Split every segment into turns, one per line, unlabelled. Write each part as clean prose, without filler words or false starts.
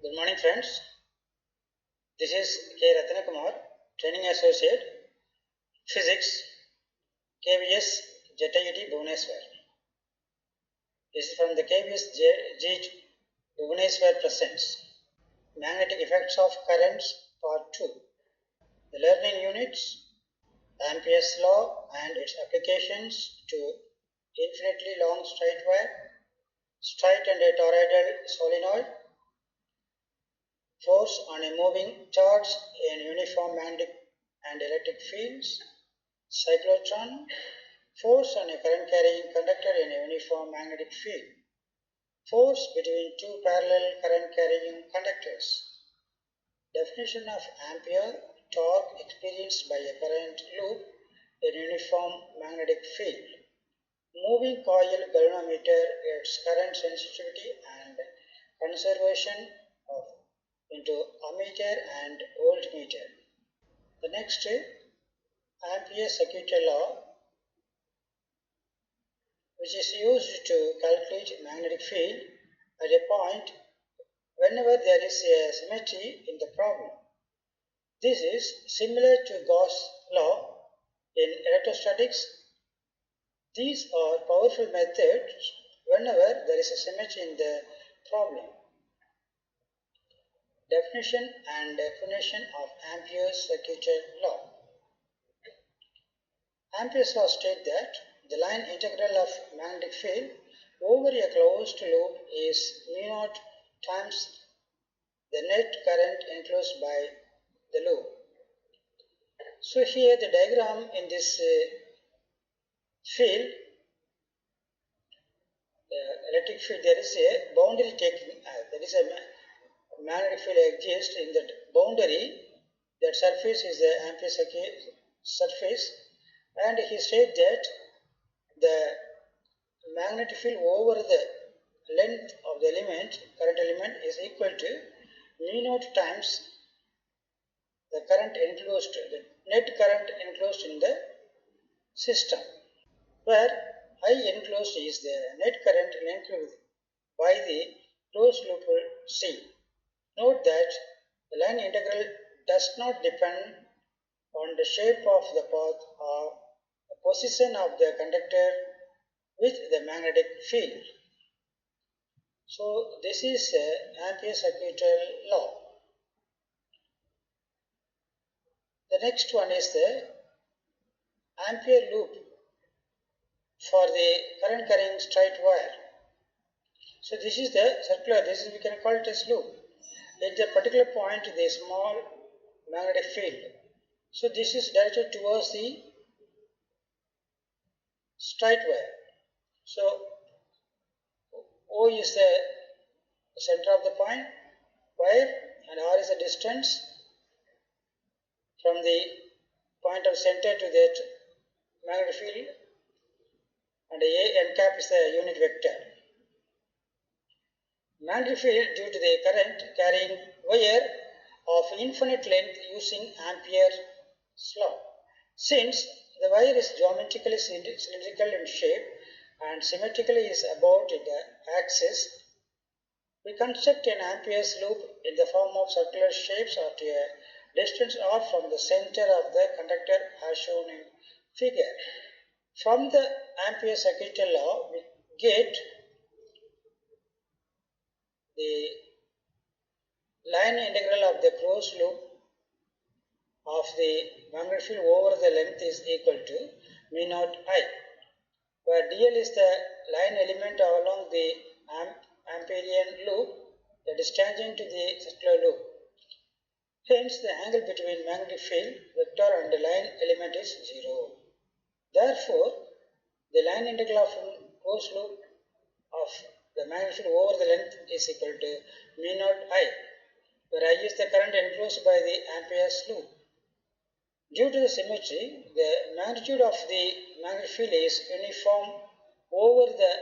Good morning, friends. This is K. Ratanakumar, Training Associate, Physics, KVS JIT Bhubaneswar. This is from the KVS JIT Bhubaneswar Presents Magnetic Effects of Currents, Part 2. The learning units, Ampere's law and its applications to infinitely long straight wire, straight and a toroidal solenoid, force on a moving charge in uniform magnetic and electric fields, cyclotron, force on a current carrying conductor in a uniform magnetic field, force between two parallel current carrying conductors, definition of ampere, torque experienced by a current loop in uniform magnetic field, moving coil galvanometer, its current sensitivity and conservation of into ammeter and voltmeter. The next is Ampere's circuit law, which is used to calculate magnetic field at a point whenever there is a symmetry in the problem. This is similar to Gauss' law in electrostatics. These are powerful methods whenever there is a symmetry in the problem. Definition and explanation of Ampere's circuit law. Ampere's law states that the line integral of magnetic field over a closed loop is mu0 times the net current enclosed by the loop. So here the diagram in this field, electric field, there is a boundary taking, there is a magnetic field exists in that boundary. That surface is the Ampere surface, and he said that the magnetic field over the length of the element, current element, is equal to mu0 times the current enclosed, the net current enclosed in the system, where I enclosed is the net current enclosed by the closed loop C. Note that the line integral does not depend on the shape of the path or the position of the conductor with the magnetic field. So this is Ampere's circuit law. The next one is the Ampere loop for the current carrying straight wire. So this is the circular, we can call it as loop. At the particular point, the small magnetic field. So this is directed towards the straight wire. So O is the center of the point wire and R is the distance from the point of center to that magnetic field, and n cap is the unit vector. Magnetic field due to the current carrying wire of infinite length using Ampere's law. Since the wire is geometrically cylindrical in shape and symmetrically is about the axis, we construct an Ampere's loop in the form of circular shapes at a distance r from the center of the conductor as shown in figure. From the Ampere's circuit law, we get the line integral of the closed loop of the magnetic field over the length is equal to mu0 I, where dl is the line element along the Amperian loop that is tangent to the circular loop. Hence, the angle between magnetic field vector and the line element is 0. Therefore, the line integral of closed loop of the magnetic field over the length is equal to mu0 I, where I is the current enclosed by the Ampere's loop. Due to the symmetry, the magnitude of the magnetic field is uniform over the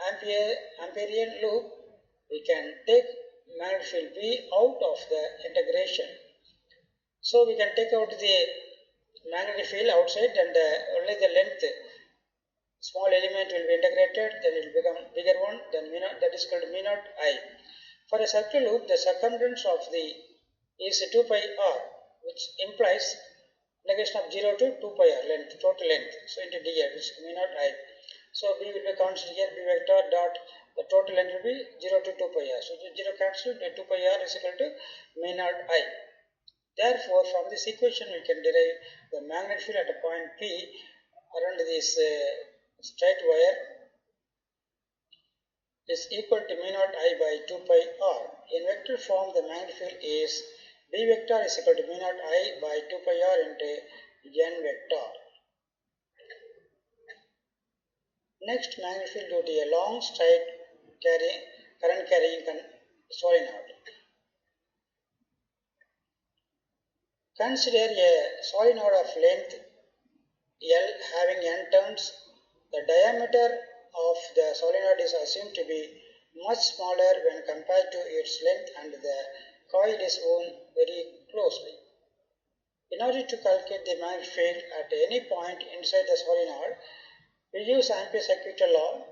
Amperian loop. We can take magnetic field B out of the integration. So we can take out the magnetic field outside, and only the length, small element, will be integrated, then it will become bigger one, then mu0, that is called mu0 I. For a circular loop, the circumference of the is 2 pi r, which implies integration of 0 to 2 pi r length, total length. So into dl, which is mu naught I. So b will be constant here, b vector dot the total length will be 0 to 2 pi r. So the 0 cancelled, the 2 pi r is equal to mu naught I. Therefore, from this equation we can derive the magnetic field at a point P around this straight wire is equal to mu naught I by 2 pi r. In vector form, the magnetic field is B vector is equal to mu naught I by 2 pi r into n vector. Next, magnetic field due to a long straight current carrying solenoid. Consider a solenoid of length L having n turns. The diameter of the solenoid is assumed to be much smaller when compared to its length, and the coil is wound very closely. In order to calculate the magnetic field at any point inside the solenoid, we use Ampere's circuitry law.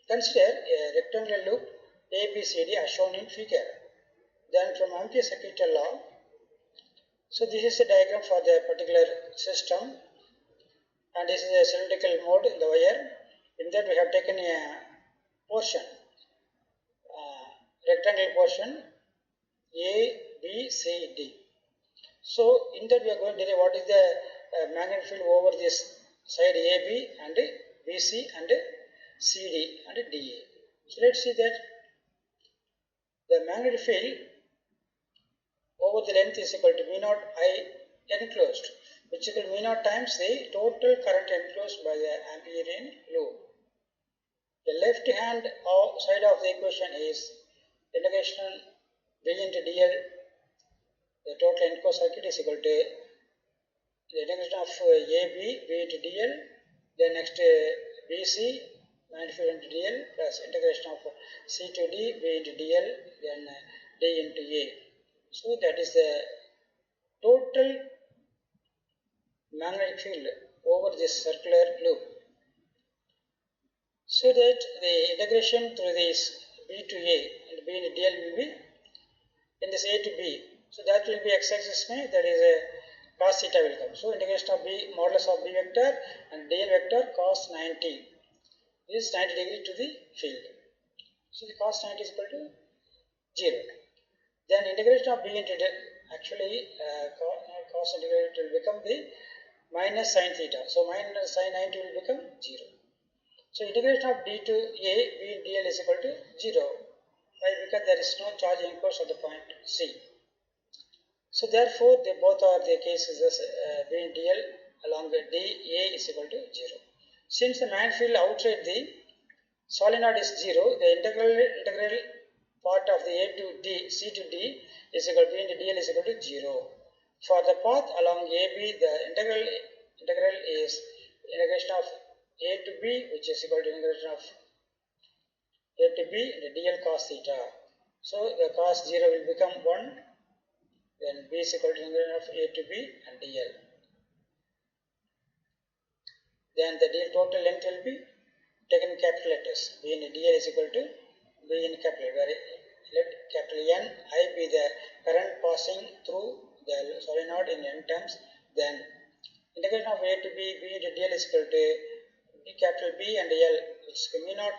Consider a rectangular loop ABCD as shown in figure. Then from Ampere's circuitry law, so this is a diagram for the particular system, and this is a cylindrical mode in the wire. In that we have taken a portion, rectangular portion A, B, C, D. So in that we are going to derive what is the magnetic field over this side AB and BC and CD and DA. So let's see that the magnetic field over the length is equal to mu naught I enclosed, which is equal to mu naught times the total current enclosed by the Amperian loop. The left hand side of the equation is integration B into dl. The total enclosed circuit is equal to the integration of AB, B into dl, then next BC, magnetic field into dl, plus integration of C to D, B into dl, then D into A. So that is the total magnetic field over this circular loop. So that the integration through this B to A and B into dl will be in this A to B. So that will be x-axis, that is a cos theta will come. So integration of B, modulus of B vector and dl vector cos 90. This is 90 degree to the field. So the cos 90 is equal to 0. Then integration of B into dl, actually cos integral will become the minus sin theta. So minus sin 90 will become 0. So integration of D to A, B dl is equal to 0. Why? Because there is no charge enclosed at the point C. So therefore, they both are the cases as B and dl along the dA is equal to 0. Since the magnetic field outside the solenoid is 0, the integral part of the A to D, C to D is equal to B into dl is equal to 0. For the path along AB, the integral is integration of A to B, which is equal to integration of A to B into dl cos theta. So the cos 0 will become 1, then B is equal to integration of A to B and dl. Then the dl total length will be taken in capital letters. B into dl is equal to B in capital, where let capital N I be the current passing through the solenoid in N terms. Then integration of A to B, B into dl is equal to B capital B and L, which is mu naught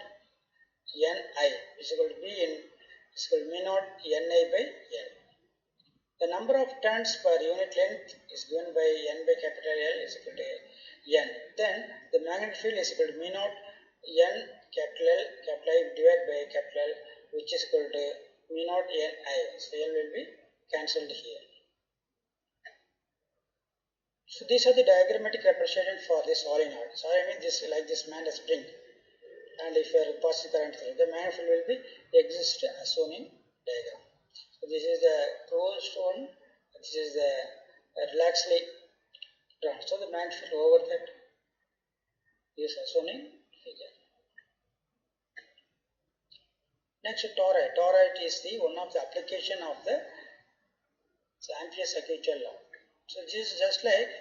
N I, which is equal to B in is equal to mu naught N I by L. The number of turns per unit length is given by N by capital L is equal to N. Then the magnetic field is equal to mu naught N capital L capital I divided by capital L, which is equal to mu naught N I. So L will be cancelled here. So these are the diagrammatic representation for this solenoid. So I mean this like this man a spring, and if you are passing current through, the magnetic field will be exist as shown in diagram. So this is the closed one, this is the relaxedly drawn. So the magnetic field over that is as shown in figure. Next, toroid. Toroid is the one of the application of the Ampere's circuitry law. So this is just like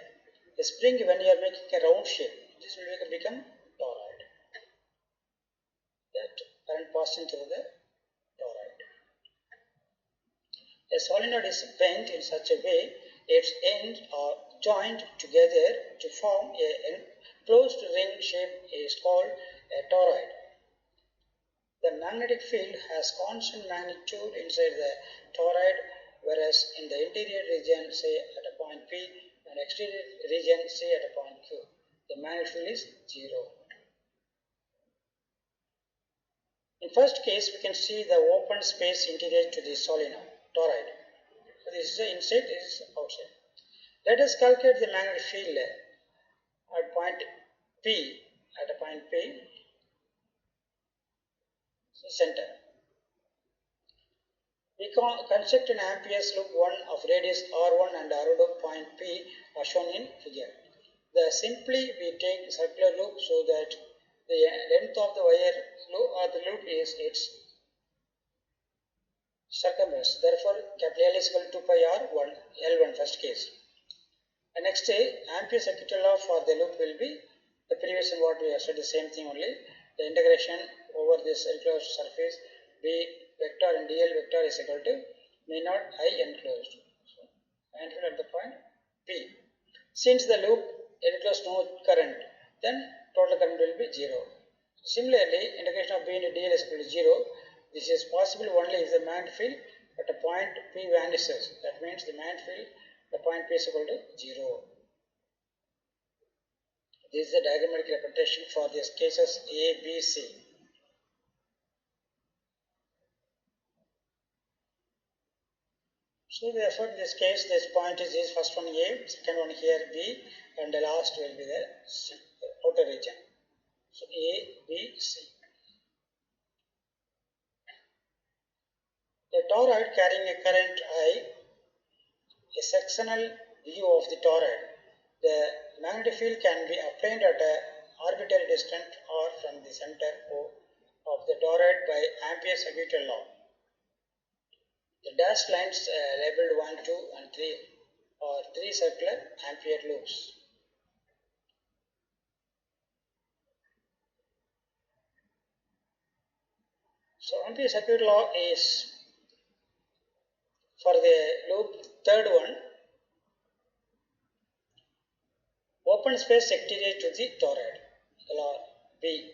a spring when you are making a round shape. This will become toroid. That current passing through the toroid. A solenoid is bent in such a way its ends are joined together to form a closed ring shape is called a toroid. The magnetic field has constant magnitude inside the toroid, whereas in the interior region, say at a point P, and exterior region, say at a point Q, the magnetic field is 0. In first case, we can see the open space interior to the solenoid, toroid. So this is the inside, this is outside. Let us calculate the magnetic field at point P, so center. We construct an Ampere's loop 1 of radius R1 and around of point P as shown in figure. Simply we take circular loop so that the length of the wire loop or the loop is its circumference. Therefore, capital L is equal to 2 pi R1, L1 first case. And next Ampere's circuit law for the loop will be the previous and what we have said, the same thing only. The integration over this enclosed surface B vector and dl vector is equal to mu naught I enclosed. So, magnetic field at the point P. Since the loop enclosed no current, then total current will be 0. Similarly, integration of B into dl is equal to 0. This is possible only if the magnetic field at a point P vanishes. That means the magnetic field at the point P is equal to 0. This is the diagrammatic representation for these cases A, B, C. So therefore, in this case, this point is this first one A, second one here B, and the last will be the outer region. So A, B, C. The toroid carrying a current I, a sectional view of the toroid. The magnetic field can be obtained at an arbitrary distance or from the center of the toroid by Ampere's circuit law. The dashed lines labeled 1, 2 and 3 are 3 circular Ampere loops. So Ampere's circuit law is for the loop third one, open space exterior to the toroid, law B.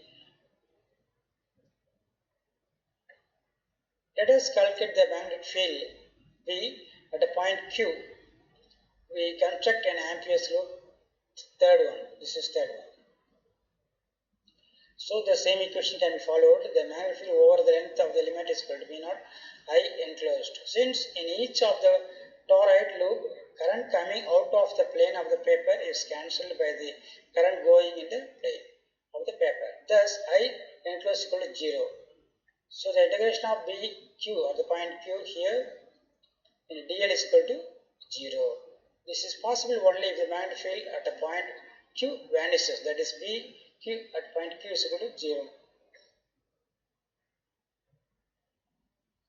Let us calculate the magnetic field B at a point Q. We construct an Ampere's loop, third one. This is third one. So the same equation can be followed. The magnetic field over the length of the element is equal to V naught I enclosed. Since in each of the toroid loop, current coming out of the plane of the paper is cancelled by the current going in the plane of the paper. Thus, I enclosed is equal to 0. So the integration of BQ or the point Q here in dl is equal to 0. This is possible only if the magnetic field at a point Q vanishes. That is BQ at point Q is equal to 0.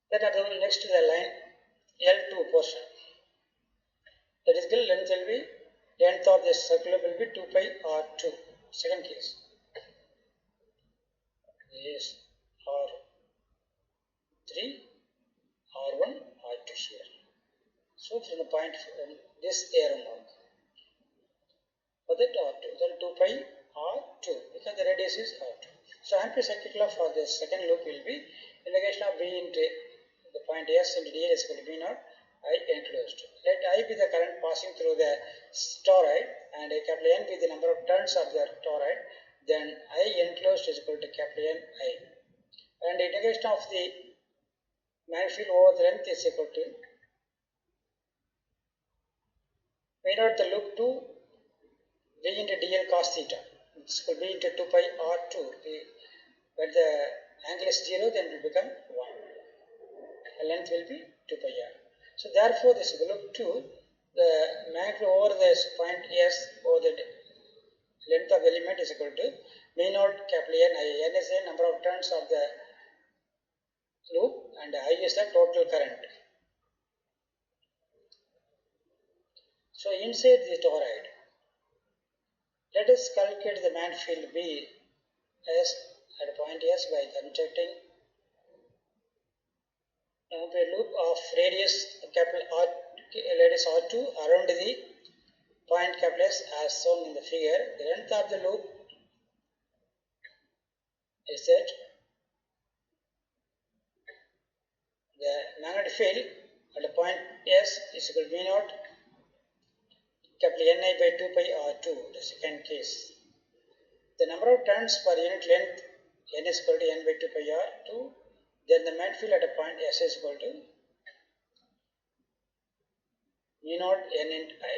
Then at the next to the line L2 portion. That is the length will be, length of this circular will be 2 pi R2. Second case. This R3, R1, R2 here. So from the point this arrow mark. For that R2, then 2 pi R2 because the radius is R2. So Ampere's circuit law for the second loop will be integration of B into the point S into dl is equal to V naught I enclosed. Let I be the current passing through the toroid and capital N be the number of turns of the toroid. Then I enclosed is equal to capital N I. And the integration of the magnetic field over the length is equal to V naught the loop 2 V into dl cos theta. This will be into 2 pi R2. When the angle is 0, then it will become 1. The length will be 2 pi R. So therefore, this loop 2, the magnetic over this point S over the length of the element is equal to V naught capital N I. N is the number of turns of the loop and I is the total current. So inside the toroid, let us calculate the magnetic field B as at a point S by constructing a loop of radius capital R, radius R2 around the point capital S as shown in the figure. The length of the loop is that the magnetic field at the point S is equal to V naught capital Ni by 2 pi R2, the second case. The number of turns per unit length N is equal to N by 2 pi R2. Then the magnetic field at a point S is equal to V naught N into I.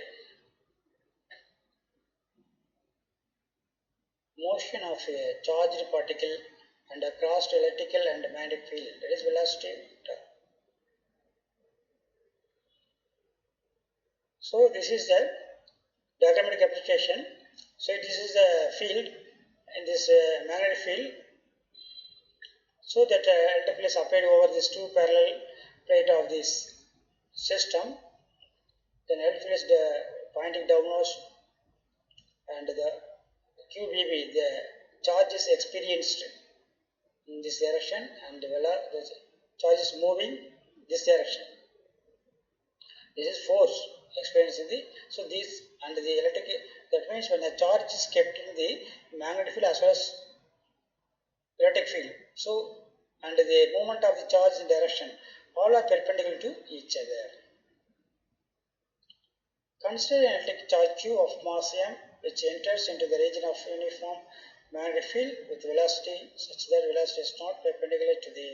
Motion of a charged particle and across the electrical and magnetic field, that is velocity. So this is the diagrammatic application. So this is the field in this magnetic field. So that electric field is applied over these two parallel plate of this system. Then electric field is pointing downwards, and the QBB, the charge is experienced in this direction, and the charge is moving this direction. This is force experienced in the, so this and the electric, that means when the charge is kept in the magnetic field as well as electric field, so and the movement of the charge in direction, all are perpendicular to each other. Consider an electric charge Q of mass m which enters into the region of uniform magnetic field with velocity such that velocity is not perpendicular to the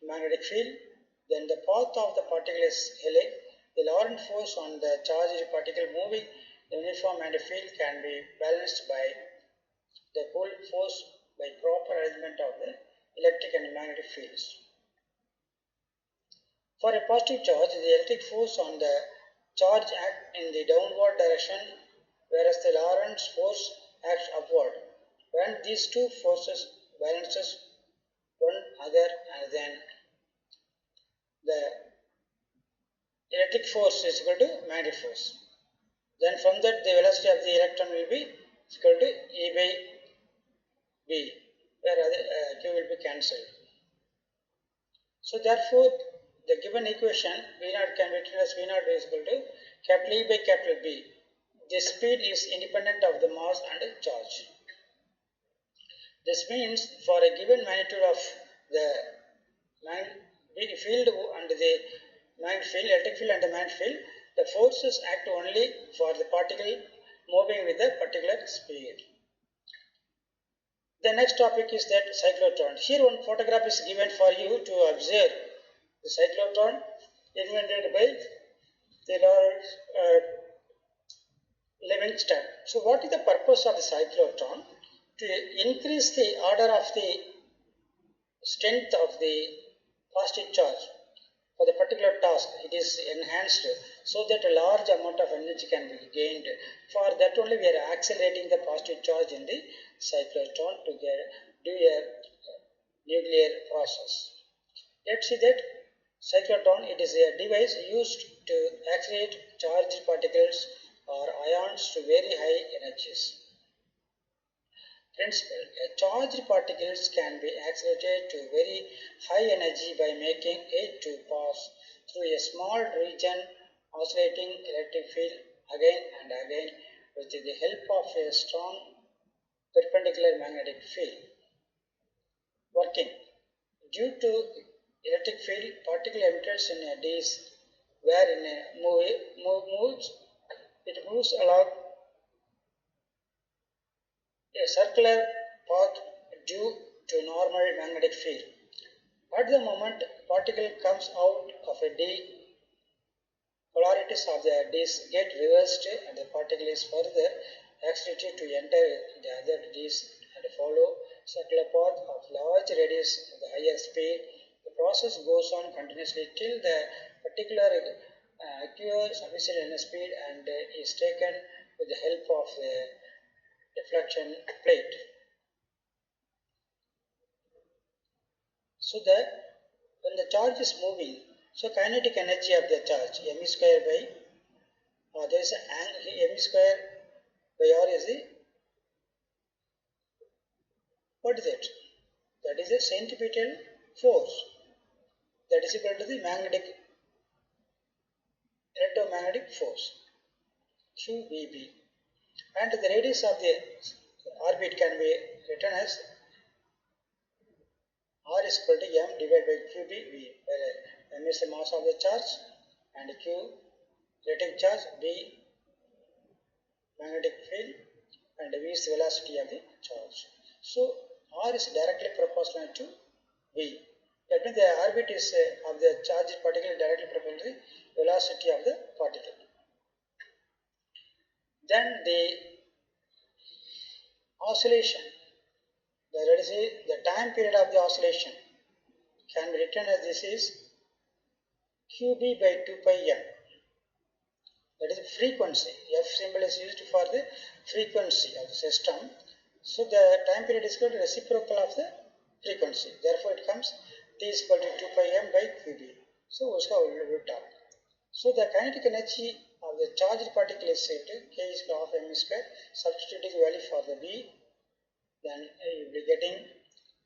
magnetic field. Then the path of the particle is LA. The Lorentz force on the charged particle moving the uniform magnetic field can be balanced by the pull force by proper arrangement of the electric and magnetic fields. For a positive charge, the electric force on the charge acts in the downward direction, whereas the Lorentz force acts upward. When these two forces balances one another, and then the electric force is equal to magnetic force. Then from that the velocity of the electron will be equal to E by B, where Q will be cancelled. So therefore the given equation V naught can be written as V naught is equal to capital E by capital B. The speed is independent of the mass and charge. This means for a given magnitude of the field and the magnetic field, electric field and the magnetic field, the forces act only for the particle moving with a particular speed. The next topic is that cyclotron. Here one photograph is given for you to observe the cyclotron invented by the Lord Livingston. So what is the purpose of the cyclotron? To increase the order of the strength of the positive charge for the particular task. It is enhanced so that a large amount of energy can be gained. For that only we are accelerating the positive charge in the cyclotron to do a nuclear process. Let's see that cyclotron, it is a device used to accelerate charged particles or ions to very high energies. Principle: charged particles can be accelerated to very high energy by making it to pass through a small region oscillating electric field again and again with the help of a strong perpendicular magnetic field. Working: due to electric field, particle enters in a disk where in a it moves along a circular path due to normal magnetic field. At the moment particle comes out of a D, polarities of the disc get reversed and the particle is further accelerated to enter the other disc and follow circular path of large radius at the higher speed. The process goes on continuously till the particular acquires sufficient speed and is taken with the help of the deflection plate. So when the charge is moving, so kinetic energy of the charge m square by there is m square by r is the, what is it? That is a centripetal force. that is equal to the electromagnetic force QBB, and the radius of the orbit can be written as R is equal to m divided by QBV, where m is the mass of the charge and Q electric charge, B magnetic field, and V is the velocity of the charge. So R is directly proportional to V. That means the orbit is of the charged particle directly proportional to the velocity of the particle. Then the oscillation, that is the time period of the oscillation, can be written as this is QB by 2 pi m. That is the frequency. F symbol is used for the frequency of the system. So the time period is called reciprocal of the frequency. Therefore it comes T is equal to 2 pi m by QB. So uska ulta. So the kinetic energy of the charged particle is saved. K is equal to half m square. Substituting value for the V, then you will be getting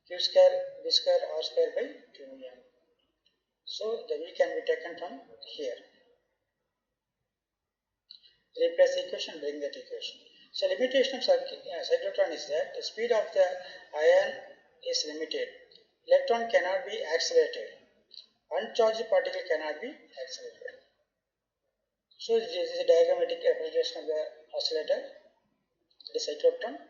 Q square, B square, R square by 2m. So the V can be taken from here. Replace the equation, bring that equation. So limitation of cyclotron is that the speed of the ion is limited. Electron cannot be accelerated. Uncharged particle cannot be accelerated. So this is a diagrammatic representation of the oscillator, the cyclotron.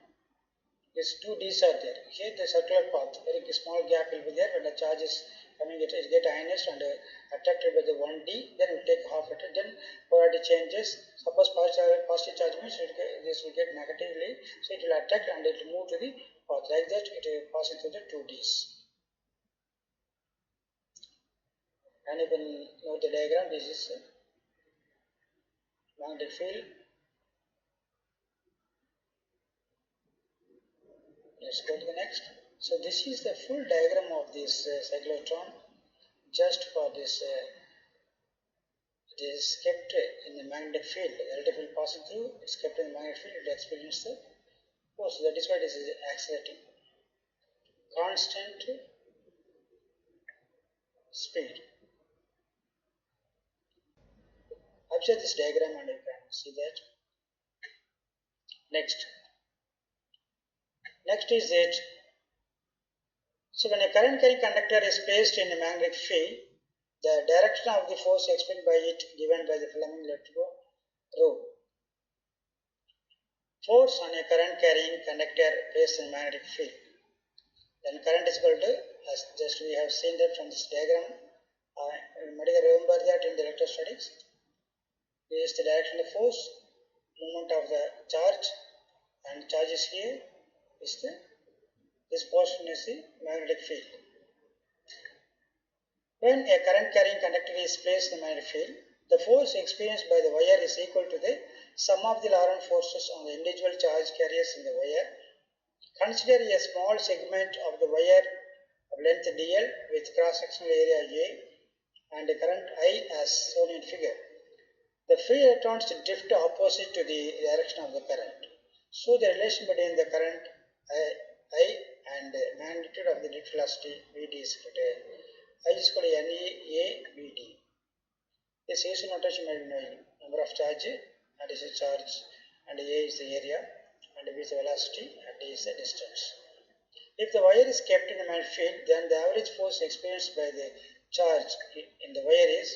These two D's are there. Here the circular path, very small gap will be there when the charge is coming, it get ionized and attracted by the 1D, then it will take half it, then polarity changes. Suppose positive charge means this will get negatively, so it will attract and it will move to the path. Like that it will pass through the two D's. And you can note the diagram. This is magnetic field. Let's go to the next. So this is the full diagram of this cyclotron. Just for this, it is kept in the magnetic field. The electric field passing through, it's kept in the magnetic field. It will experience the force. That is why this is accelerating. Constant speed. Observe this diagram and you can see that. Next is it. So when a current carrying conductor is placed in a magnetic field, the direction of the force explained by it given by the Fleming electrical rule. Force on a current carrying conductor placed in a magnetic field. Then current is equal to, as just we have seen that from this diagram. Remember that in the electrostatics. This is the direction of force, movement of the charge, and charge is here. This portion is the magnetic field. When a current carrying conductor is placed in the magnetic field, the force experienced by the wire is equal to the sum of the Lorentz forces on the individual charge carriers in the wire. Consider a small segment of the wire of length dl with cross-sectional area A and a current I as shown in figure. The free electrons drift opposite to the direction of the current. So the relation between the current I and the magnitude of the drift velocity Vd is equal to I is equal to NeAVd. This is notation may be knowing number of charge, and this is charge, and A is the area, and V is the velocity, and D is the distance. If the wire is kept in the magnetic field, then the average force experienced by the charge in the wire is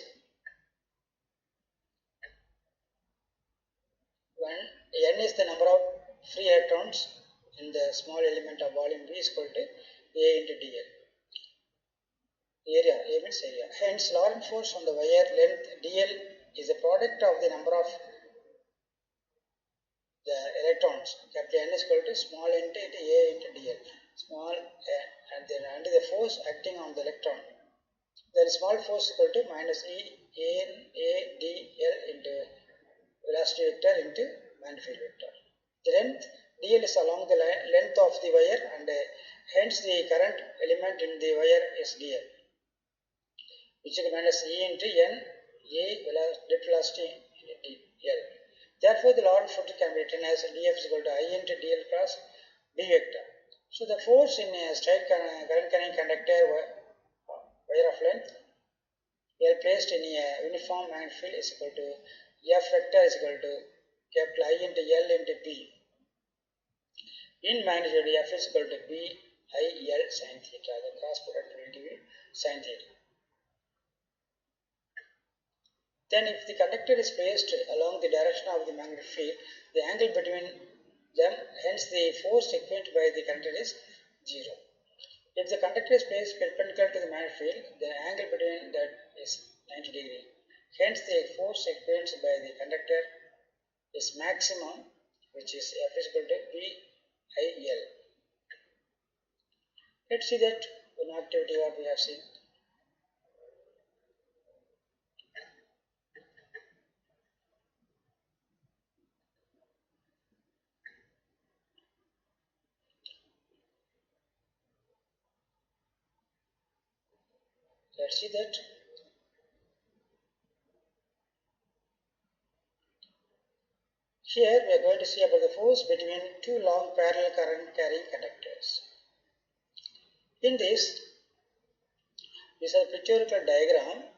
N is the number of free electrons in the small element of volume V is equal to A into dl. Area, A means area. Hence, Lorentz force on the wire length dl is a product of the number of the electrons. Capital N is equal to small n into A into dl. Small n, and then under the force acting on the electron. Then small force is equal to minus E N A D L into velocity vector into magnetic field vector. The length dl is along the length of the wire, and hence the current element in the wire is dl, which is minus E into N A drift velocity dl. Therefore, the Lorentz force can be written as df is equal to I into dl cross B vector. So the force in a straight current carrying conductor wire of length L placed in a uniform magnetic field is equal to F vector is equal to capital I into L into B. In magnetic field, F is equal to B I L sin theta. The cross product will give you sin theta. Then if the conductor is placed along the direction of the magnetic field, the angle between them, hence the force experienced by the conductor is 0. If the conductor is placed perpendicular to the magnetic field, the angle between that is 90 degree. Hence the force experienced by the conductor is maximum, which is F is equal to B I L. Let's see that one activity what we have seen. Let's see that. Here we are going to see about the force between two long parallel current carrying conductors. In this is a pictorial diagram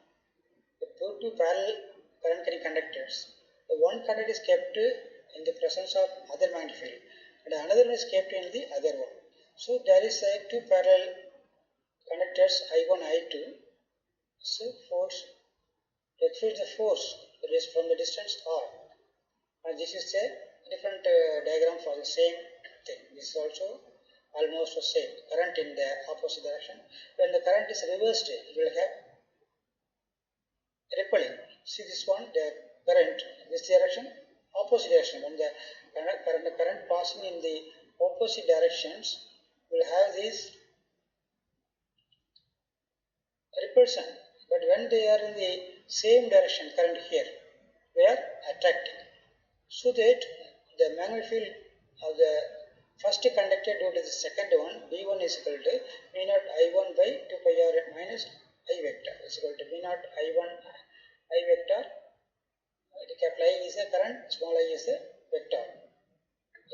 with two parallel current carrying conductors. The one conductor is kept in the presence of other magnetic field and another one is kept in the other one. So there is two parallel conductors I1, I2. So force exerts the force that is from the distance R. And this is a different diagram for the same thing. This is also almost the same. Current in the opposite direction. When the current is reversed, it will have rippling. See this one, the current in this direction, opposite direction. When the current passing in the opposite directions will have this repulsion. But when they are in the same direction, current here, they are attracting. So that the magnetic field of the first conductor due to the second one, B1 is equal to V naught I1 by 2 pi r minus I vector is equal to V naught I1 I vector. The capital I is a current, small I is a vector,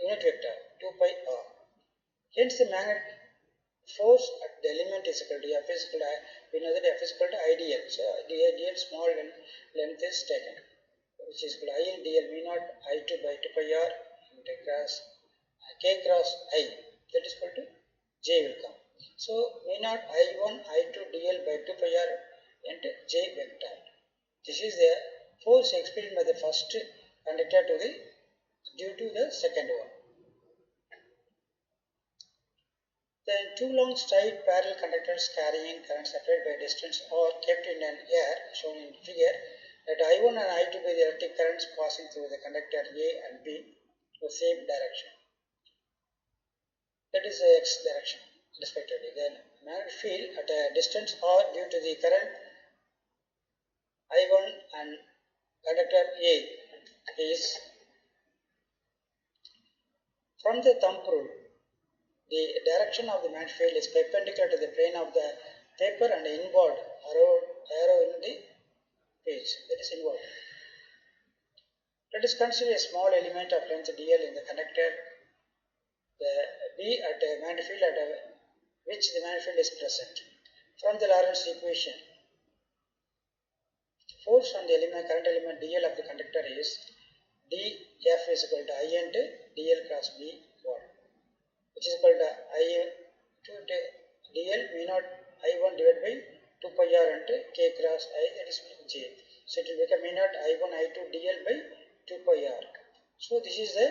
unit vector, 2 pi r. Hence the magnetic force at the element is equal to F is equal to, we know that F is equal to IDL. So IDL small length is taken, which is equal to I dl V naught I2 by 2 pi r into cross K cross I, that is equal to J will come. So V naught I1 I2 dl by 2 pi r into J vector. This is the force experienced by the first conductor to the due to the second one. Then two long straight parallel conductors carrying current separated by distance or kept in an air shown in figure, that I1 and I2 by the electric currents passing through the conductor A and B to the same direction. That is the x direction respectively. Then magnetic field at a distance R due to the current I1 and conductor A is from the thumb rule. The direction of the magnetic field is perpendicular to the plane of the paper and inward arrow in the page, that is inward. Let us consider a small element of length dl in the conductor, the B at a magnetic field at which the magnetic field is present. From the Lorentz equation, force on the element, current element dl of the conductor is dF is equal to I into dl cross B1, which is equal to I to dl V naught I1 divided by 2 pi r into K cross I, that is J. So it will become V naught I1 I2 dl by 2 pi r. So this is the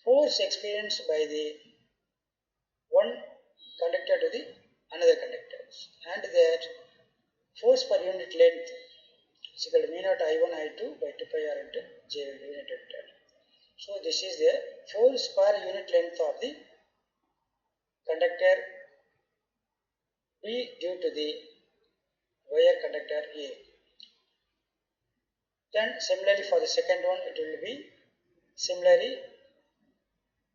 force experienced by the one conductor to the another conductor, and that force per unit length is equal to V naught I1 I2 by 2 pi r into J unit vector. So this is the force per unit length of the conductor B due to the wire conductor A. Then similarly for the second one, it will be similarly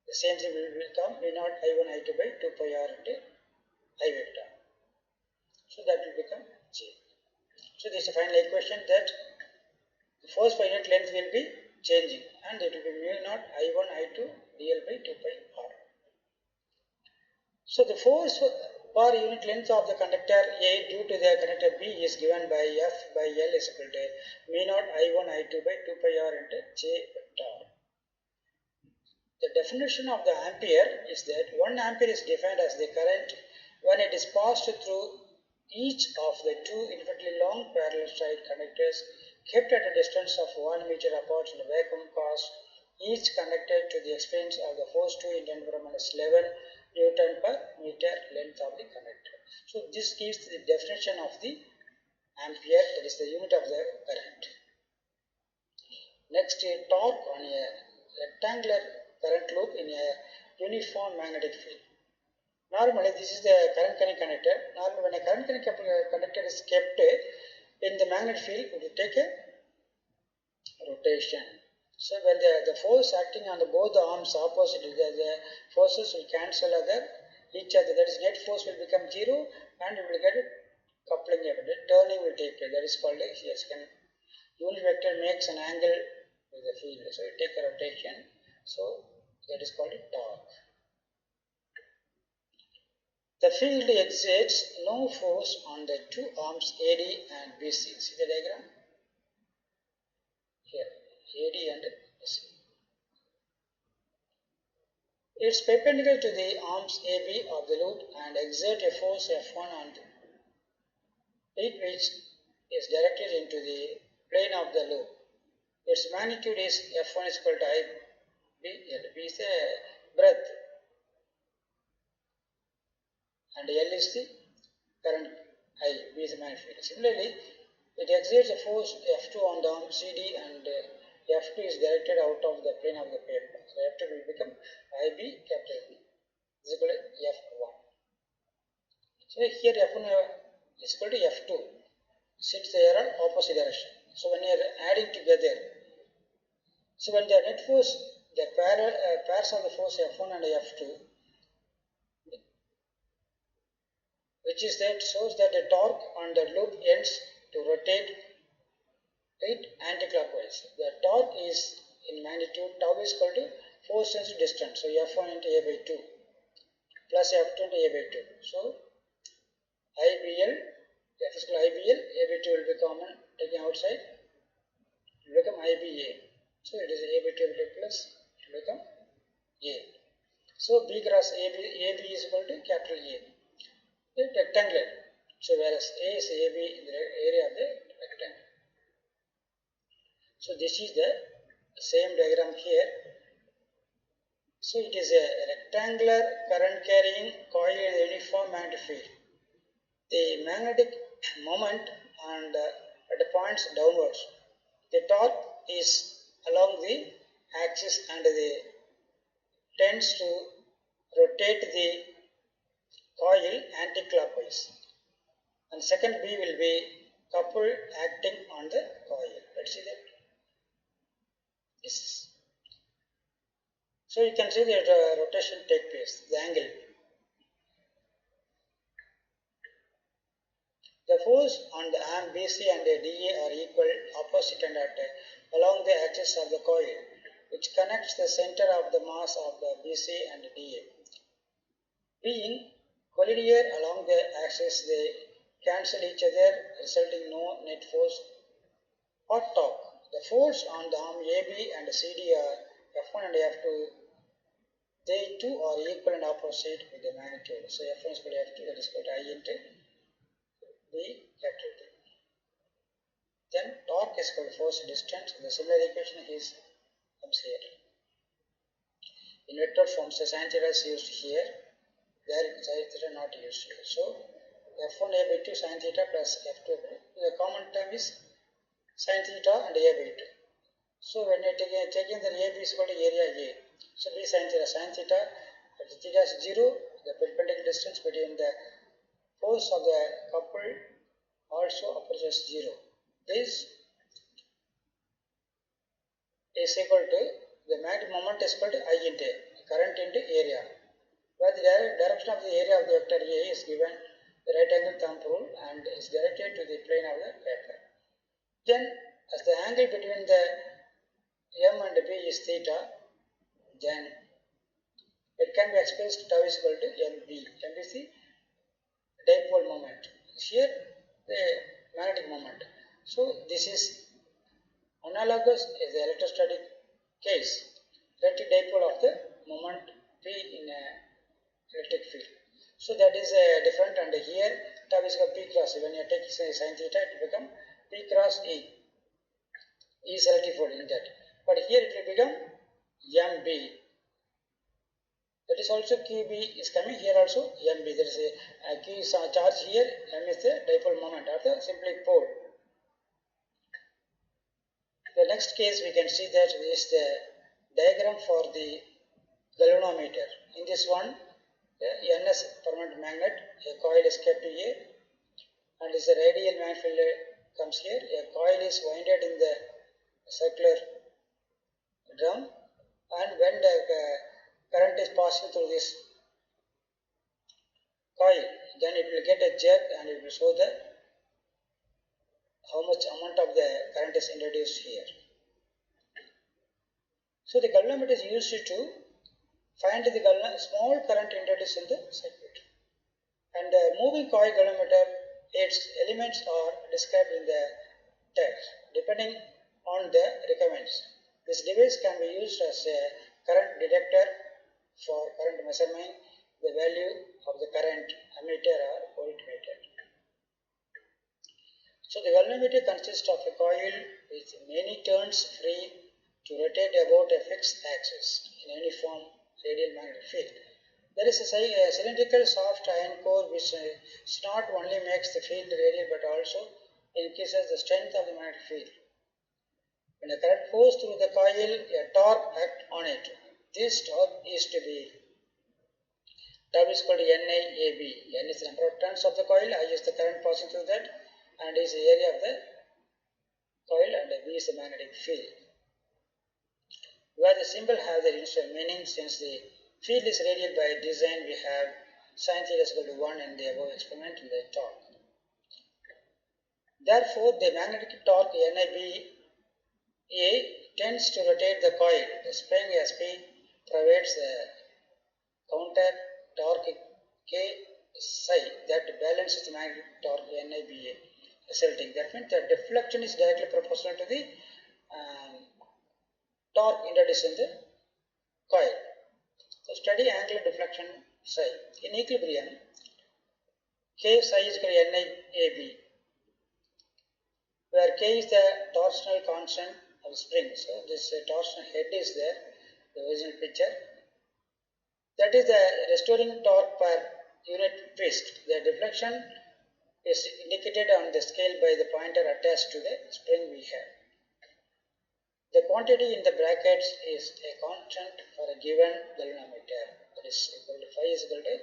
the same thing will come V naught I1 I2 by 2 pi r into I vector. So that will become J. So this is the final equation, that the force per unit length will be changing and it will be mu naught I1 I2 dl by 2 pi r. So the force per unit length of the conductor A due to the conductor B is given by F by L is equal to mu naught I1 I2 by 2 pi r into J vector. The definition of the ampere is that 1 ampere is defined as the current when it is passed through each of the two infinitely long parallel straight conductors kept at a distance of 1 meter apart in a vacuum cause each conductor to the expense of the force 2 into 10 minus 11 Newton per meter length of the conductor. So this gives the definition of the ampere, that is the unit of the current. Next, a torque on a rectangular current loop in a uniform magnetic field. Normally, this is the current carrying conductor. Normally, when a current carrying conductor is kept in the magnetic field, it will take a rotation. So when the force acting on both the arms opposite, the forces will cancel each other. That is, net force will become 0 and you will get a coupling effect. Turning will take place. That is called a second. Unit vector makes an angle with the field. So you take a rotation. So that is called a torque. The field exerts no force on the two arms AD and BC. See the diagram? Here. AD and BC. It is perpendicular to the arms AB of the loop and exert a force F1 on it which is directed into the plane of the loop. Its magnitude is F1 is equal to IBL. B is the breadth and L is the current I. B is the magnetic field. Similarly, it exerts a force F2 on the arm CD and F2 is directed out of the plane of the paper. So F2 will become IB capital B is equal to F1. So here F1 is equal to F2 since they are opposite direction. So when you are adding together, so when the net force, the pairs of the force F1 and F2, which is that shows that the torque on the loop ends to rotate it anticlockwise. The torque is in magnitude, tau is equal to force times distance. So F1 into A by 2 plus F2 into A by 2. So IBL, F is equal to IBL, A by 2 will be common, taking outside, it will become IBA. So it is A by 2 plus, it will become A. So B cross AB is equal to capital A. It's rectangular. So whereas A is AB in the area of the rectangle. So this is the same diagram here. So it is a rectangular current carrying coil in a uniform magnetic field. The magnetic moment and at the points downwards. The torque is along the axis and tends to rotate the coil anticlockwise. And second B will be coupled acting on the coil. Let's see that. Yes. So you can see that rotation take place, the angle. The force on the arm BC and the DA are equal, opposite and along the axis of the coil, which connects the center of the mass of the BC and DA. Being collinear along the axis, they cancel each other, resulting no net force or torque. The force on the arm AB and CD are F1 and F2. They too are equal and opposite with the magnitude. So F1 is equal to F2, that is equal to I into B capital T. Then torque is equal to force distance. The similar equation comes here. In vector form, so sin theta is used here. There sin theta not used here. So F1 A by 2 sin theta plus F2 A by 2. The common term is sin theta and A by 2. So when you are taking the AB is equal to area A. So B sin theta, at theta is 0, the perpendicular distance between the force of the couple also approaches 0. This is equal to the magnetic moment is equal to I into A, current into area, where the direction of the area of the vector A is given the right angle thumb rule and is directed to the plane of the paper. Then as the angle between the M and B is theta, then it can be expressed tau is equal to MB. MB is the dipole moment. Here the magnetic moment. So this is analogous as the electrostatic case. Electric dipole of the moment P in a electric field. So that is different, and here tau is P cross E. When you take sin theta, it will become P cross E. E is electric in that. But here it will become MB. That is also QB is coming here also MB. There is a Q is a charge here, M is the dipole moment or the simply pole. The next case we can see that this is the diagram for the galvanometer. In this one, the NS permanent magnet, a coil is kept here, and this radial magnetic field comes here. A coil is winded in the circular drum, and when the current is passing through this coil, then it will get a jerk and it will show the how much amount of the current is introduced here. So the galvanometer is used to find the small current introduced in the circuit. And the moving coil galvanometer, its elements are described in the text depending on the requirements. This device can be used as a current detector for current measurement the value of the current ammeter or voltmeter. So the galvanometer consists of a coil with many turns free to rotate about a fixed axis in a uniform radial magnetic field. There is a cylindrical soft iron core which not only makes the field radial but also increases the strength of the magnetic field. When a current flows through the coil, a torque acts on it. This torque is to be tau is equal to NIAB. N is the number of turns of the coil, I is the current passing through that, and is the area of the coil, and V is the magnetic field. Where the symbol has the initial meaning, since the field is radial by design, we have sin theta is equal to 1 in the above experiment in the torque. Therefore, the magnetic torque NIB A tends to rotate the coil. The spring SP provides the counter torque K psi that balances the magnetic torque NIBA resulting. That means the deflection is directly proportional to the torque introduced in the coil. So study angular deflection psi. In equilibrium, K psi is equal to NIAB, where K is the torsional constant of the spring. So this torsional head is there, the original picture. That is the restoring torque per unit twist. The deflection is indicated on the scale by the pointer attached to the spring we have. The quantity in the brackets is a constant for a given galvanometer. That is equal to phi is equal to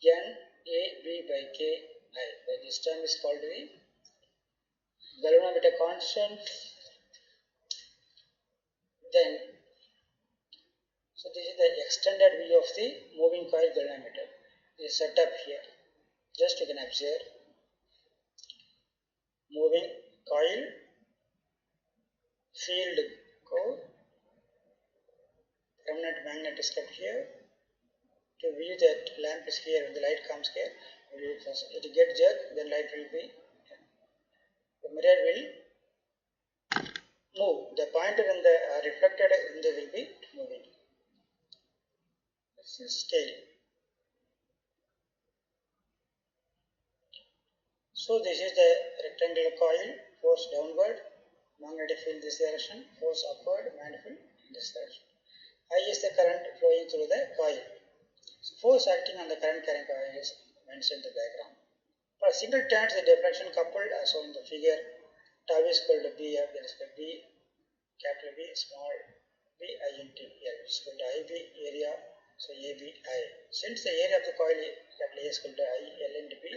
NAB by KI. By this term is called the galvanometer constant. Then, so this is the extended view of the moving coil galvanometer. This is set up here. Just you can observe moving coil, field core, permanent magnet is kept here. To view that lamp is here, when the light comes here, it will get jerk, then light will be, the mirror will move. The pointer and the reflected in the will be moving. This is scale. So this is the rectangular coil, force downward, magnetic field this direction, force upward, magnetic field in this direction. I is the current flowing through the coil. So force acting on the current carrying coil is mentioned in the diagram. For single turns, the deflection coupled as shown in the figure, tau is equal to B, there is B, capital B, small b, int, L is equal to IB area, so ABI. Since the area of the coil capital A is equal to I, L into B,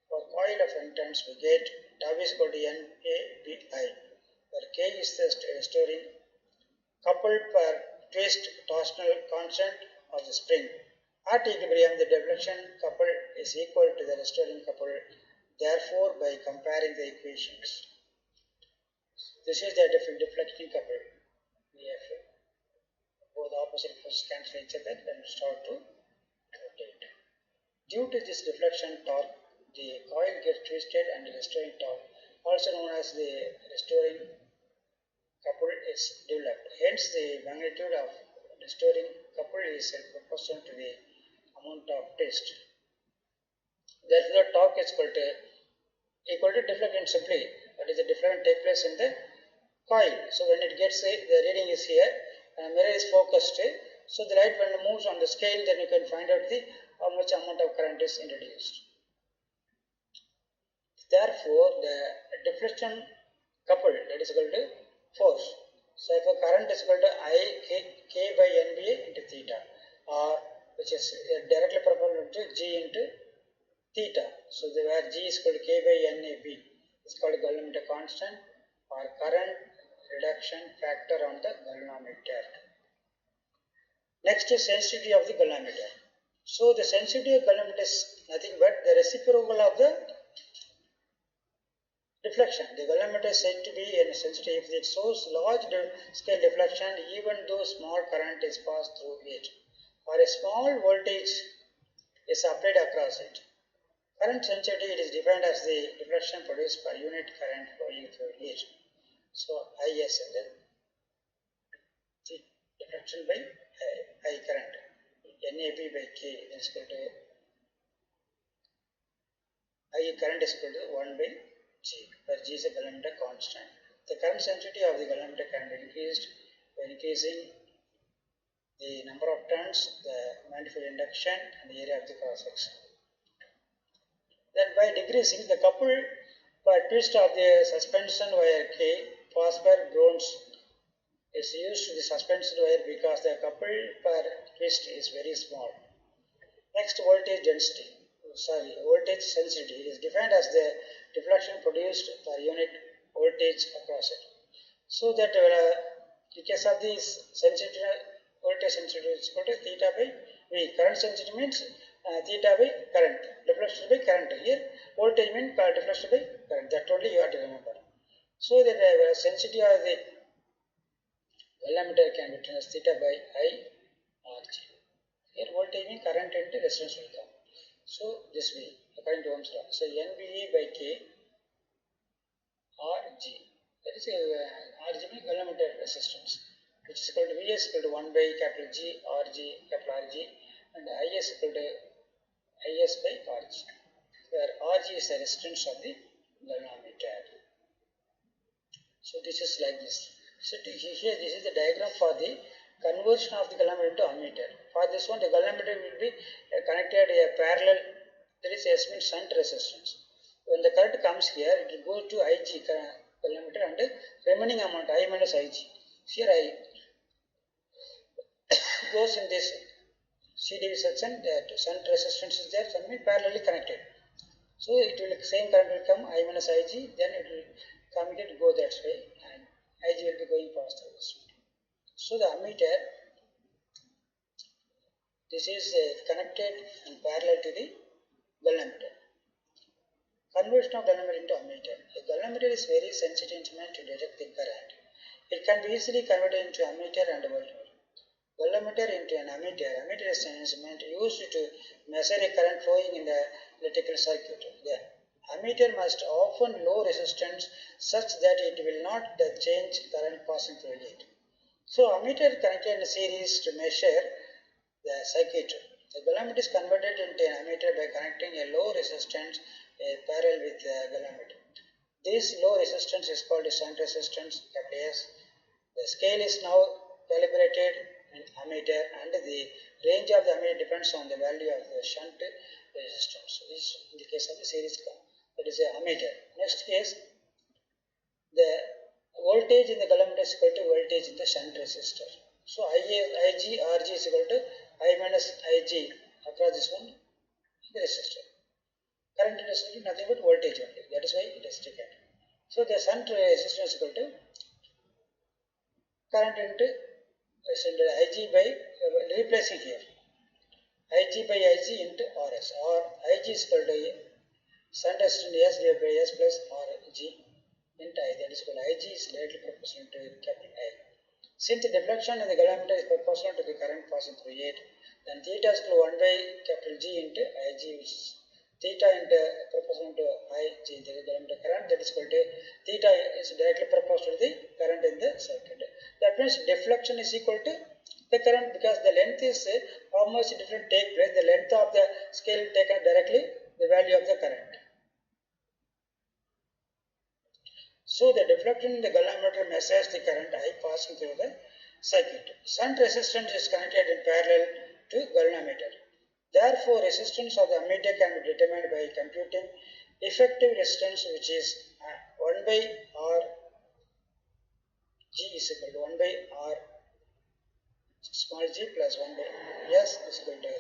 for coil of n turns we get tau is equal to NABI, where K is the restoring coupled per twist torsional constant of the spring. At equilibrium, the deflection couple is equal to the restoring couple. Therefore, by comparing the equations, this is the deflecting couple. We have both opposite forces cancel each other, then start to rotate. Due to this deflection torque, the coil gets twisted and the restoring torque, also known as the restoring couple, is developed. Hence, the magnitude of restoring couple is proportional to the amount of twist. Therefore, torque is equal to deflection simply. That is, the deflection takes place in the coil. So when it gets the reading is here, and mirror is focused. So the light when it moves on the scale, then you can find out how much amount of current is introduced. Therefore, the deflection couple, that is equal to force. So if a current is equal to I K by NBA into theta, or which is directly proportional to G into theta. So where G is equal to K by NAB is called galvanometer constant or current reduction factor on the galvanometer. Next is sensitivity of the galvanometer. So the sensitivity of galvanometer is nothing but the reciprocal of the deflection. The galvanometer is said to be sensitive if it shows large scale deflection even though small current is passed through it, or a small voltage is applied across it. Current sensitivity is defined as the deflection produced per unit current flowing through it. So IS and then the deflection by I current, NAB by K is equal to I current is equal to 1 by G, where G is a galvanometer constant. The current sensitivity of the galvanometer can be increased by increasing the number of turns, the manifold induction, and the area of the cross section. Then by decreasing the couple per twist of the suspension wire K, phosphor bronze is used to the suspension wire because the couple per twist is very small. Next, voltage sensitivity is defined as the deflection produced per unit voltage across it. So that in case of this sensitivity, voltage sensitivity is equal to theta by V. Current sensitivity means theta by current, deflection by current. Here voltage means deflection by current. That only you have to remember. So that the sensitivity of the galvanometer can be written as theta by I RG. Here voltage means current into resistance will come. So this way, according to Ohm's law. So NVA by K RG. That is RG means galvanometer resistance, which is equal to VS equal to 1 by capital G RG capital RG, and IS equal to IS by RG, where RG is the resistance of the galvanometer. So this is like this. So here this is the diagram for the conversion of the galvanometer into ammeter. For this one, the galvanometer will be connected a parallel, that is S means shunt resistance. When the current comes here, it will go to IG galvanometer and the remaining amount I minus IG. Here I goes in this CDV section, that shunt resistance is there, so parallelly connected. So it will same current will come I minus IG, then it will come here to go that way, and IG will be going faster this way. So the ammeter, this is connected in parallel to the galvanometer. Conversion of galvanometer into ammeter. A galvanometer is very sensitive instrument to detect the current. It can be easily converted into ammeter and voltmeter. Galvanometer into an ammeter. Ammeter is an instrument used to measure a current flowing in the electrical circuit. The ammeter must often low resistance such that it will not change current passing through it. So ammeter connected in a series to measure the circuit. The galvanometer is converted into an ammeter by connecting a low resistance parallel with the galvanometer. This low resistance is called the shunt resistance, capital S. The scale is now calibrated in ammeter, and the range of the ammeter depends on the value of the shunt resistance. So this is in the case of the series current. That is a ammeter. Next case, the voltage in the galvanometer is equal to voltage in the shunt resistor. So IG RG is equal to I minus IG across this one, the resistor. Current in resistor is nothing but voltage only. That is why it is taken. So the shunt resistance is equal to current into IG by replacing here IG by IG into RS, or IG is equal to shunt resistance S divided by S plus RG into I. That is equal to IG is directly proportional to capital I. Since the deflection in the galvanometer is proportional to the current passing through it, then theta is equal to 1 by capital G into Ig, which is theta into proportional to Ig, the galvanometer current, that is equal to theta is directly proportional to the current in the circuit. That means deflection is equal to the current, because the length is how much difference take place, the length of the scale taken directly the value of the current. So the deflection in the galvanometer measures the current I passing through the circuit. Shunt resistance is connected in parallel to galvanometer. Therefore, resistance of the ammeter can be determined by computing effective resistance, which is 1 by R G is equal to 1 by R small g plus 1 by S is equal to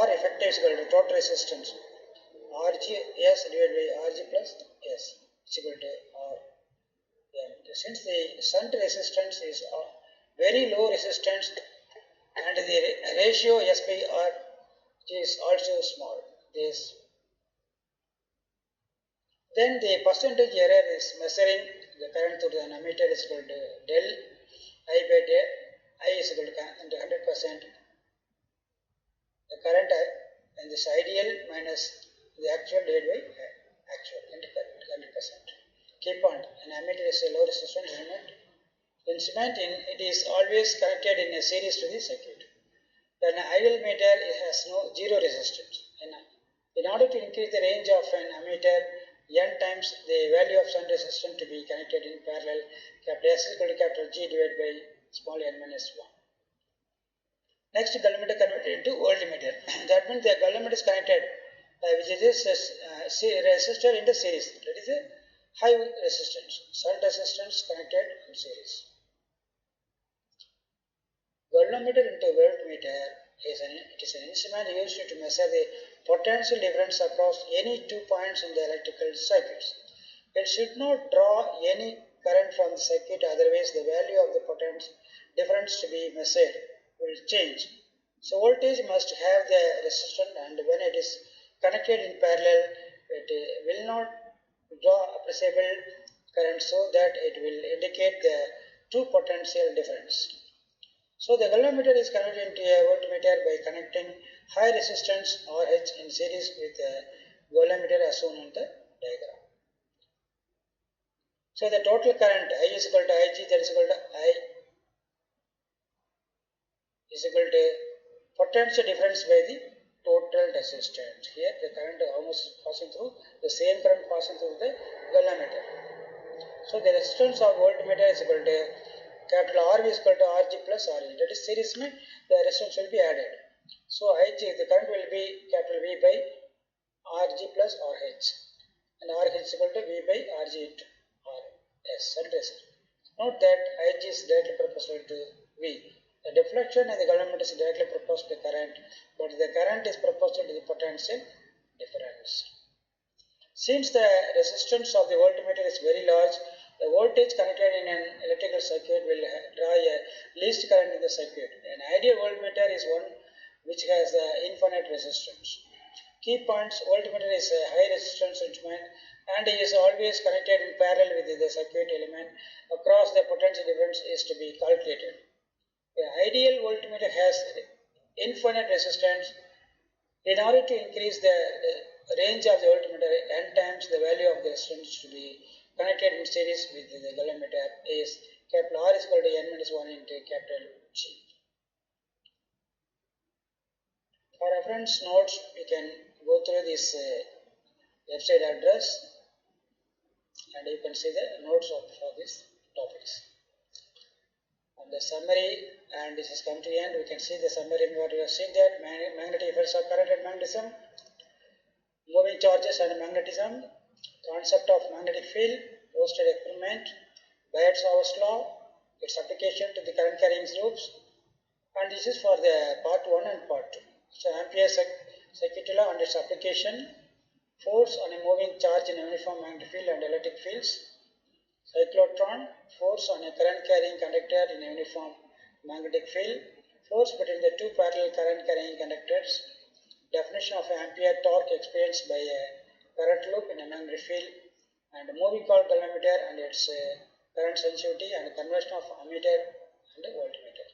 R effective is equal to total resistance RG S divided by RG plus S is equal to R. Since the shunt resistance is very low resistance and the ratio S by R is also small, then the percentage error is measuring the current through the ammeter is equal to del I by del I is equal to 100%. The current and this ideal minus the actual divided by actual 100%. Key point: an ammeter is a low resistance instrument. It is always connected in a series to the circuit. An ideal meter has no zero resistance. In order to increase the range of an ammeter n times the value of shunt resistance to be connected in parallel, capital S is equal to capital G divided by small n minus 1. Next, galvanometer converted into voltmeter. That means the galvanometer is connected which is resistor in the series. That is a high resistance. Shunt resistance connected in series. Galvanometer into voltmeter is an instrument used to measure the potential difference across any 2 points in the electrical circuits. It should not draw any current from the circuit, otherwise the value of the potential difference to be measured will change. So voltage must have the resistance, and when it is connected in parallel, it will not draw appreciable current, so that it will indicate the two potential difference. So the galvanometer is converted into a voltmeter by connecting high resistance RH in series with a galvanometer as shown in the diagram. So the total current I is equal to Ig, that is equal to I is equal to potential difference by the total resistance. Here the current almost passing through, the same current passing through the galvanometer. So the resistance of voltmeter is equal to capital R is equal to Rg plus Re. That is series means the resistance will be added. So Ig, the current will be capital V by Rg plus Rh, and Rh is equal to V by Rg into Rs, and resistance. Note that Ig is directly proportional to V. The deflection in the galvanometer is directly proportional to the current, but the current is proportional to the potential difference. Since the resistance of the voltmeter is very large, the voltage connected in an electrical circuit will draw a least current in the circuit. An ideal voltmeter is one which has infinite resistance. Key points: voltmeter is a high resistance instrument and is always connected in parallel with the circuit element. Across the potential difference is to be calculated. The ideal voltmeter has infinite resistance. In order to increase the range of the voltmeter n times the value of the resistance to be connected in series with the galvanometer is capital R is equal to n minus 1 into capital G. For reference notes, we can go through this website address, and you can see the notes for these topics. And the summary, and this has come to the end. We can see the summary. What we have seen that magnetic effects of current and magnetism, moving charges and magnetism, concept of magnetic field, posted experiment, Bayes-Sauer's law, its application to the current carrying loops, and this is for the part 1 and part 2. So Ampere's circuit law and its application, force on a moving charge in a uniform magnetic field and electric fields, Cyclotron, force on a current carrying conductor in a uniform magnetic field, force between the two parallel current carrying conductors, definition of ampere torque experienced by a current loop in a magnetic field, and moving coil galvanometer and its current sensitivity, and conversion of ammeter and voltmeter.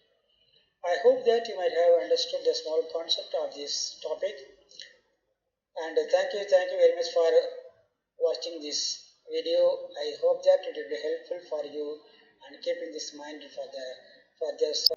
I hope that you might have understood the small concept of this topic, and thank you very much for watching this video. I hope that it will be helpful for you and keeping this in mind for this